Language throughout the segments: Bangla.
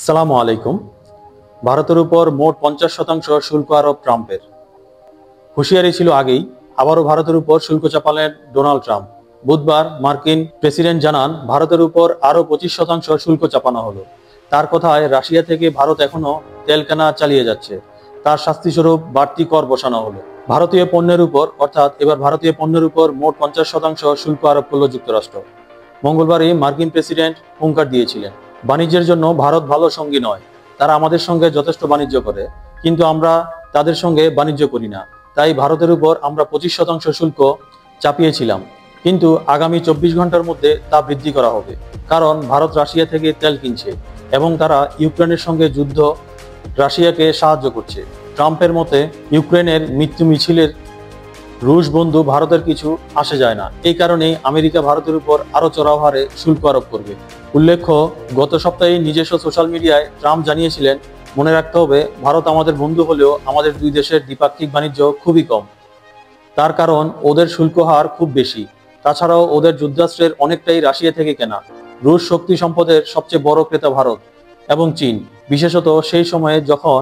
সালামু আলাইকুম। ভারতের উপর মোট 50% শুল্ক আরোপ ট্রাম্পের। হুঁশিয়ারি ছিল আগেই, আবারও ভারতের উপর শুল্ক চাপালেন ডোনাল্ড ট্রাম্প। বুধবার মার্কিন প্রেসিডেন্ট জানান, ভারতের উপর আরও 25% শুল্ক চাপানো হলো। তার কথায়, রাশিয়া থেকে ভারত এখনো তেল কেনা চালিয়ে যাচ্ছে, তার শাস্তিস্বরূপ বাড়তি কর বসানো হলো। ভারতীয় পণ্যের উপর এবার ভারতীয় পণ্যের উপর মোট 50% শুল্ক আরোপ করল যুক্তরাষ্ট্র। মঙ্গলবারই মার্কিন প্রেসিডেন্ট হুঙ্কার দিয়েছিলেন, বাণিজ্যের জন্য ভারত ভালো সঙ্গী নয়। তারা আমাদের সঙ্গে যথেষ্ট বাণিজ্য করে, কিন্তু আমরা তাদের সঙ্গে বাণিজ্য করি না। তাই ভারতের উপর আমরা 25% শুল্ক চাপিয়েছিলাম, কিন্তু আগামী 24 ঘন্টার মধ্যে তা বৃদ্ধি করা হবে। কারণ ভারত রাশিয়া থেকে তেল কিনছে এবং তারা ইউক্রেনের সঙ্গে যুদ্ধ রাশিয়াকে সাহায্য করছে। ট্রাম্পের মতে, ইউক্রেনের মৃত্যু মিছিলের রুশ বন্ধু ভারতের কিছু আসে যায় না। এই কারণেই আমেরিকা ভারতের উপর আরো চড়াও হারে শুল্ক আরোপ করবে। উল্লেখ্য, গত সপ্তাহে নিজস্ব সোশ্যাল মিডিয়ায় ট্রাম্প জানিয়েছিলেন, মনে রাখতে হবে, ভারত আমাদের বন্ধু হলেও আমাদের দুই দেশের দ্বিপাক্ষিক বাণিজ্য খুবই কম। তার কারণ ওদের শুল্ক হার খুব বেশি। তাছাড়াও ওদের যুদ্ধাস্ত্রের অনেকটাই রাশিয়া থেকে কেনা। রুশ শক্তি সম্পদের সবচেয়ে বড় ক্রেতা ভারত এবং চীন, বিশেষত সেই সময়ে যখন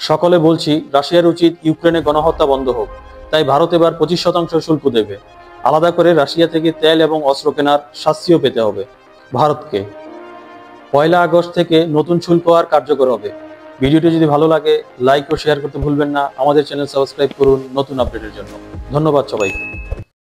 সকলে বলছি রাশিয়ার উচিত ইউক্রেনে গণহত্যা বন্ধ হোক। তাই ভারত এবার 25% শুল্ক দেবে। আলাদা করে রাশিয়া থেকে তেল এবং অস্ত্র কেনার শাস্তিও পেতে হবে ভারতকে। 1 আগস্ট থেকে নতুন শুল্ক আর কার্যকর হবে। ভিডিওটি যদি ভালো লাগে, লাইক ও শেয়ার করতে ভুলবেন না। আমাদের চ্যানেল সাবস্ক্রাইব করুন নতুন আপডেটের জন্য। ধন্যবাদ সবাইকে।